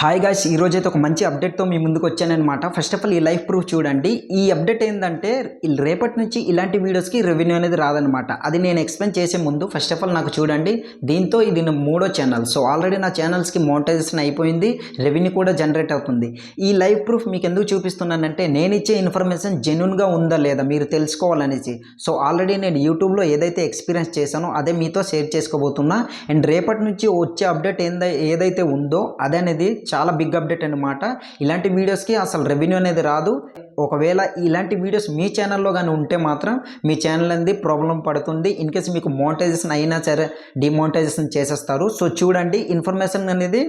Hi guys, ఈరోజు అయితే ఒక మంచి అప్డేట్తో మీ ముందుకు వచ్చానమాట. ఫస్ట్ ఆఫ్ ఆల్ ఈ లైఫ్ ప్రూఫ్ చూడండి. ఈ అప్డేట్ ఏంటంటే రేపటి నుంచి ఇలాంటి వీడియోస్కి రెవెన్యూ అనేది రాదనమాట. అది నేను ఎక్స్ప్లెయిన్ చేసే ముందు ఫస్ట్ ఆఫ్ ఆల్ నాకు చూడండి, దీంతో ఇది నా 3వ ఛానల్. సో ఆల్రెడీ నా ఛానల్స్కి మోనిటైజేషన్ అయిపోయింది, రెవెన్యూ కూడా జనరేట్ అవుతుంది. ఈ లైఫ్ ప్రూఫ్ మీకు ఎందుకు చూపిస్తున్నానంటే నేను ఇచ్చే ఇన్ఫర్మేషన్ జెన్యూన్గా ఉందా లేదా మీరు తెలుసుకోవాలనేసి. సో ఆల్రెడీ నేను యూట్యూబ్లో ఏదైతే ఎక్స్పీరియన్స్ చేశానో అదే మీతో షేర్ చేసుకోబోతున్నా. అండ్ రేపటి నుంచి వచ్చే అప్డేట్ ఏదైతే ఉందో అదనేది చాలా బిగ్ అప్డేట్ అనమాట. ఇలాంటి వీడియోస్కి అసలు రెవెన్యూ అనేది రాదు. ఒకవేళ ఇలాంటి వీడియోస్ మీ ఛానల్లో కానీ ఉంటే మాత్రం మీ ఛానల్ అనేది ప్రాబ్లం పడుతుంది. ఇన్ కేసు మీకు మోనిటైజేషన్ అయినా సరే డిమోనిటైజేషన్ చేసేస్తారు. సో చూడండి, ఇన్ఫర్మేషన్ అనేది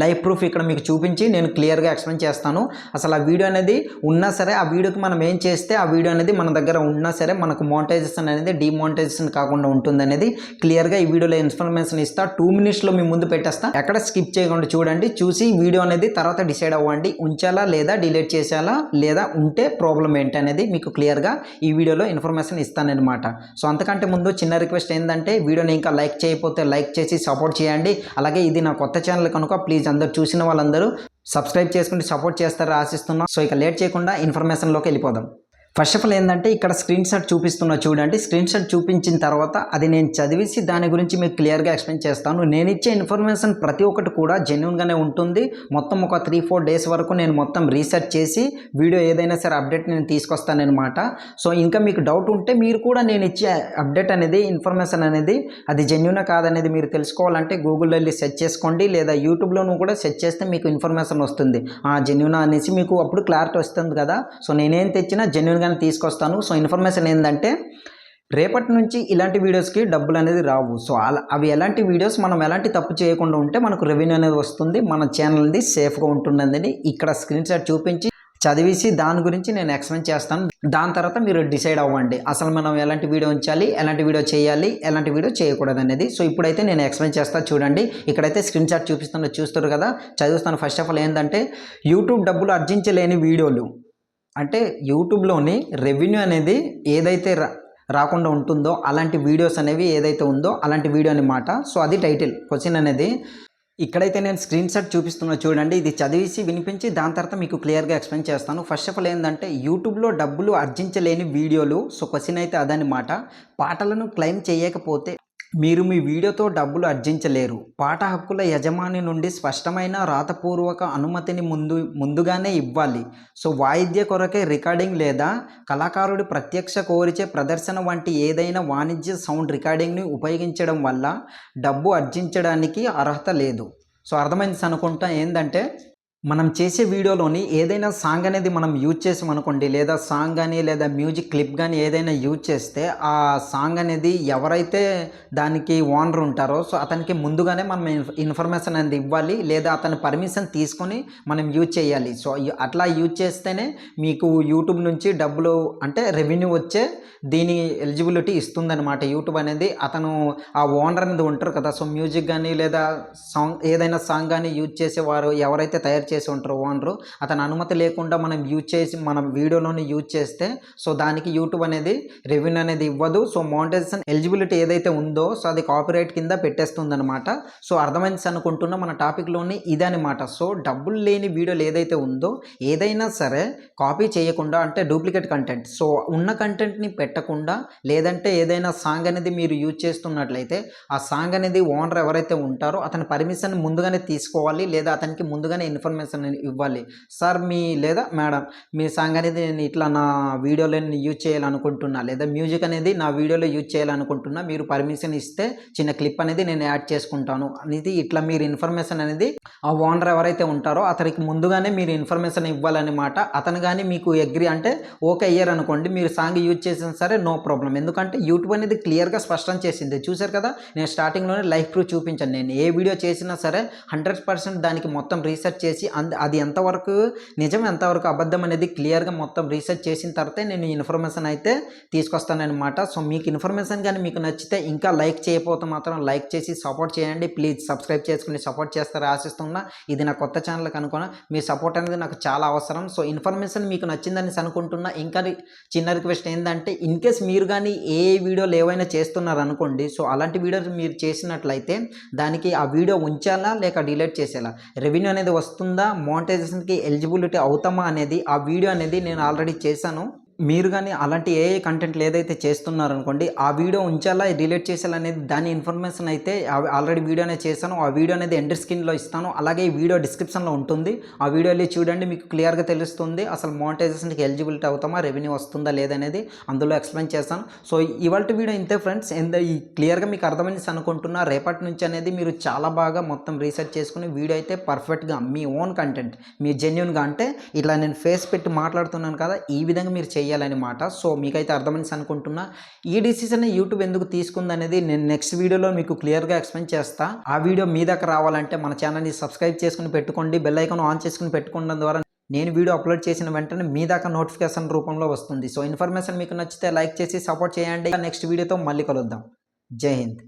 లైవ్ ప్రూఫ్ ఇక్కడ మీకు చూపించి నేను క్లియర్గా ఎక్స్ప్లెయిన్ చేస్తాను. అసలు ఆ వీడియో అనేది ఉన్నా సరే, ఆ వీడియోకి మనం ఏం చేస్తే ఆ వీడియో అనేది మన దగ్గర ఉన్నా సరే మనకు మోనిటైజేషన్ అనేది డిమోనిటైజేషన్ కాకుండా ఉంటుంది అనేది క్లియర్గా ఈ వీడియోలో ఇన్ఫర్మేషన్ ఇస్తా. 2 మినిట్స్లో మీ ముందు పెట్టేస్తా. ఎక్కడ స్కిప్ చేయకుండా చూడండి. చూసి వీడియో అనేది తర్వాత డిసైడ్ అవ్వండి, ఉంచాలా లేదా డిలీట్ చేసేలా, లేదా ఉంటే ప్రాబ్లం ఏంటి అనేది మీకు క్లియర్గా ఈ వీడియోలో ఇన్ఫర్మేషన్ ఇస్తానన్నమాట. సో అంతకంటే ముందు చిన్న రిక్వెస్ట్ ఏంటంటే వీడియోని ఇంకా లైక్ చేయకపోతే లైక్ చేసి సపోర్ట్ చేయండి. అలాగే ఇది నా కొత్త ఛానల్ కనుక ప్లీజ్ అందరూ చూసిన వాళ్ళందరూ సబ్స్క్రైబ్ చేసుకుంటే సపోర్ట్ చేస్తారని ఆశిస్తున్నాం. సో ఇక లేట్ చేయకుండా ఇన్ఫర్మేషన్లోకి వెళ్ళిపోదాం. ఫస్ట్ ఆఫ్ ఆల్ ఏంటంటే ఇక్కడ స్క్రీన్ షాట్ చూపిస్తున్నా చూడండి. స్క్రీన్ షాట్ చూపించిన తర్వాత అది నేను చదివేసి దాని గురించి మీకు క్లియర్గా ఎక్స్ప్లెయిన్ చేస్తాను. నేను ఇచ్చే ఇన్ఫర్మేషన్ ప్రతి ఒక్కటి కూడా జెన్యూన్గానే ఉంటుంది. మొత్తం ఒక 3-4 డేస్ వరకు నేను మొత్తం రీసెర్చ్ చేసి వీడియో ఏదైనా సరే అప్డేట్ నేను తీసుకొస్తానమాట. సో ఇంకా మీకు డౌట్ ఉంటే మీరు కూడా నేను ఇచ్చే అప్డేట్ అనేది ఇన్ఫర్మేషన్ అనేది అది జెన్యూనా కాదనేది మీరు తెలుసుకోవాలంటే గూగుల్లో వెళ్ళి సెర్చ్ చేసుకోండి, లేదా యూట్యూబ్లోనూ కూడా సెర్చ్ చేస్తే మీకు ఇన్ఫర్మేషన్ వస్తుంది. జెన్యూనా అనేసి మీకు అప్పుడు క్లారిటీ వస్తుంది కదా. సో నేనేం తెచ్చినా జెన్యూన్ తీసుకొస్తాను. సో ఇన్ఫర్మేషన్ ఏంటంటే రేపటి నుంచి ఇలాంటి వీడియోస్కి డబ్బులు అనేది రావు. సో అవి ఎలాంటి వీడియోస్ మనం ఎలాంటి తప్పు చేయకుండా ఉంటే మనకు రెవెన్యూ అనేది వస్తుంది, మన ఛానల్ అనేది సేఫ్గా ఉంటుందని ఇక్కడ స్క్రీన్ షాట్ చూపించి చదివేసి దాని గురించి నేను ఎక్స్ప్లెయిన్ చేస్తాను. దాని తర్వాత మీరు డిసైడ్ అవ్వండి అసలు మనం ఎలాంటి వీడియో ఉంచాలి, ఎలాంటి వీడియో చేయాలి, ఎలాంటి వీడియో చేయకూడదు అనేది. సో ఇప్పుడైతే నేను ఎక్స్ప్లెయిన్ చేస్తాను చూడండి. ఇక్కడైతే స్క్రీన్ షాట్ చూస్తారు కదా, చదువుతాను. ఫస్ట్ ఆఫ్ ఆల్ ఏంటంటే యూట్యూబ్ డబ్బులు ఆర్జించలేని వీడియోలు అంటే యూట్యూబ్లోని రెవెన్యూ అనేది ఏదైతే రాకుండా ఉంటుందో అలాంటి వీడియోస్ అనేవి ఏదైతే ఉందో అలాంటి వీడియో అనమాట. సో అది టైటిల్ క్వశ్చన్ అనేది. ఇక్కడైతే నేను స్క్రీన్ షాట్ చూపిస్తున్నా చూడండి. ఇది చదివేసి వినిపించి దాని తర్వాత మీకు క్లియర్గా ఎక్స్ప్లెయిన్ చేస్తాను. ఫస్ట్ ఆఫ్ ఆల్ ఏంటంటే యూట్యూబ్లో డబ్బులు ఆర్జించలేని వీడియోలు. సో క్వశ్చన్ అయితే అదనమాట. పాటలను క్లెయిమ్ చేయకపోతే మీరు మీ వీడియోతో డబ్బులు ఆర్జించలేరు. పాట హక్కుల యజమాని నుండి స్పష్టమైన రాతపూర్వక అనుమతిని ముందుగానే ఇవ్వాలి. సో వాయిద్య కొరకే రికార్డింగ్ లేదా కళాకారుడి ప్రత్యక్ష కోరిచే ప్రదర్శన వంటి ఏదైనా వాణిజ్య సౌండ్ రికార్డింగ్ని ఉపయోగించడం వల్ల డబ్బు ఆర్జించడానికి అర్హత లేదు. సో అర్థమైంది అనుకుంటా. ఏంటంటే మనం చేసే వీడియోలోని ఏదైనా సాంగ్ అనేది మనం యూజ్ చేసామనుకోండి, లేదా సాంగ్ కానీ లేదా మ్యూజిక్ క్లిప్ కానీ ఏదైనా యూజ్ చేస్తే ఆ సాంగ్ అనేది ఎవరైతే దానికి ఓనర్ ఉంటారో సో అతనికి ముందుగానే మనం ఇన్ఫర్మేషన్ అనేది ఇవ్వాలి, లేదా అతని పర్మిషన్ తీసుకొని మనం యూజ్ చేయాలి. సో అట్లా యూజ్ చేస్తేనే మీకు యూట్యూబ్ నుంచి డబ్బులు అంటే రెవెన్యూ వచ్చే దీని ఎలిజిబిలిటీ ఇస్తుందన్నమాట యూట్యూబ్ అనేది. అతను ఆ ఓనర్ అనేది ఉంటారు కదా, సో మ్యూజిక్ కానీ లేదా సాంగ్ ఏదైనా సాంగ్ కానీ యూజ్ చేసేవారు ఎవరైతే తయారు చేసి ఉంటారు ఓనరు, అతని అనుమతి లేకుండా మనం యూజ్ చేసి మన వీడియోలోని యూజ్ చేస్తే సో దానికి యూట్యూబ్ అనేది రెవెన్యూ అనేది ఇవ్వదు. సో మోనిటైజేషన్ ఎలిజిబిలిటీ ఏదైతే ఉందో సో అది కాపీరైట్ కింద పెట్టేస్తుంది అనమాట. సో అర్థమైంది అనుకుంటున్నా మన టాపిక్లోని ఇదనమాట. సో డబ్బులు లేని వీడియోలు ఏదైతే ఉందో ఏదైనా సరే కాపీ చేయకుండా అంటే డూప్లికేట్ కంటెంట్, సో ఉన్న కంటెంట్ని పెట్టకుండా, లేదంటే ఏదైనా సాంగ్ అనేది మీరు యూజ్ చేస్తున్నట్లయితే ఆ సాంగ్ అనేది ఓనర్ ఎవరైతే ఉంటారో అతని పర్మిషన్ ముందుగానే తీసుకోవాలి, లేదా అతనికి ముందుగానే ఇన్ఫర్మేషన్ ఇవ్వాలి. సార్ లేదా మేడం మీ సాంగ్ అనేది నేను ఇట్లా నా వీడియోలో యూజ్ చేయాలనుకుంటున్నా, లేదా మ్యూజిక్ అనేది నా వీడియోలో యూజ్ చేయాలనుకుంటున్నా, మీరు పర్మిషన్ ఇస్తే చిన్న క్లిప్ అనేది నేను యాడ్ చేసుకుంటాను అనేది ఇట్లా మీరు ఇన్ఫర్మేషన్ అనేది ఆ ఓనర్ ఎవరైతే ఉంటారో అతనికి ముందుగానే మీరు ఇన్ఫర్మేషన్ ఇవ్వాలన్నమాట. అతను కానీ మీకు అగ్రి అంటే ఓకే అయ్యారు అనుకోండి, మీరు సాంగ్ యూజ్ చేసినా సరే నో ప్రాబ్లం. ఎందుకంటే యూట్యూబ్ అనేది క్లియర్గా స్పష్టం చేసింది. చూశారు కదా, నేను స్టార్టింగ్లోనే లైఫ్ ప్రూఫ్ చూపించాను. నేను ఏ వీడియో చేసినా సరే 100% దానికి మొత్తం రీసెర్చ్ చేసి అది ఎంతవరకు నిజం ఎంతవరకు అబద్ధం అనేది క్లియర్గా మొత్తం రీసెర్చ్ చేసిన తర్వాతే నేను ఈ ఇన్ఫర్మేషన్ అయితే తీసుకొస్తానన్నమాట. సో మీకు ఇన్ఫర్మేషన్ కానీ మీకు నచ్చితే ఇంకా లైక్ చేయకపోతే మాత్రం లైక్ చేసి సపోర్ట్ చేయండి. ప్లీజ్ సబ్స్క్రైబ్ చేసుకుని సపోర్ట్ చేస్తారని ఆశిస్తున్నా. ఇది నా కొత్త ఛానల్ కనుక మీ సపోర్ట్ అనేది నాకు చాలా అవసరం. సో ఇన్ఫర్మేషన్ మీకు నచ్చిందని అనుకుంటున్నా. ఇంకా చిన్న రిక్వెస్ట్ ఏంటంటే ఇన్ కేస్ మీరు కానీ ఏ వీడియోలు ఏవైనా చేస్తున్నారు అనుకోండి, సో అలాంటి వీడియోస్ మీరు చేసినట్లయితే దానికి ఆ వీడియో ఉంచాలా లేక డిలీట్ చేసేలా, రెవెన్యూ అనేది వస్తుందా, మోనిటైజేషన్కి ఎలిజిబిలిటీ అవుతామా అనేది ఆ వీడియో అనేది నేను ఆల్రెడీ చేశాను. మీరు కానీ అలాంటి ఏ కంటెంట్లు ఏదైతే చేస్తున్నారు అనుకోండి, ఆ వీడియో ఉంచాలా డిలీట్ చేసేలా అనేది దాని ఇన్ఫర్మేషన్ అయితే ఆల్రెడీ వీడియో అనేది చేశాను. ఆ వీడియో అనేది ఎండ్ స్క్రీన్లో ఇస్తాను. అలాగే ఈ వీడియో డిస్క్రిప్షన్లో ఉంటుంది. ఆ వీడియోలో చూడండి, మీకు క్లియర్గా తెలుస్తుంది అసలు మోనిటైజేషన్కి ఎలిజిబిలిటీ అవుతామా, రెవెన్యూ వస్తుందా లేదనేది అందులో ఎక్స్ప్లెయిన్ చేస్తాను. సో ఇవాళ వీడియో ఇంతే ఫ్రెండ్స్. ఈ క్లియర్గా మీకు అర్థమైంది అనుకుంటున్నా. రేపటి నుంచి అనేది మీరు చాలా బాగా మొత్తం రీసెర్చ్ చేసుకుని వీడియో అయితే పర్ఫెక్ట్గా మీ ఓన్ కంటెంట్ మీ జెన్యున్గా, అంటే ఇట్లా నేను ఫేస్ పెట్టి మాట్లాడుతున్నాను కదా, ఈ విధంగా మీరు చేయాలన్నమాట. సో మీకైతే అర్థమైంది అనుకుంటున్నా. ఈ డిసిషన్ యూట్యూబ్ ఎందుకు తీసుకుంది అనేది నేను నెక్స్ట్ వీడియోలో మీకు క్లియర్గా ఎక్స్ప్లెయిన్ చేస్తా. ఆ వీడియో మీ దగ్గర రావాలంటే మన ఛానల్ని సబ్స్క్రైబ్ చేసుకుని పెట్టుకోండి. బెల్ ఐకాన్ ఆన్ చేసుకుని పెట్టుకోవడం ద్వారా నేను వీడియో అప్లోడ్ చేసిన వెంటనే మీ దాకా నోటిఫికేషన్ రూపంలో వస్తుంది. సో ఇన్ఫర్మేషన్ మీకు నచ్చితే లైక్ చేసి సపోర్ట్ చేయండి. నెక్స్ట్ వీడియోతో మళ్ళీ కలుద్దాం. జై హింద్.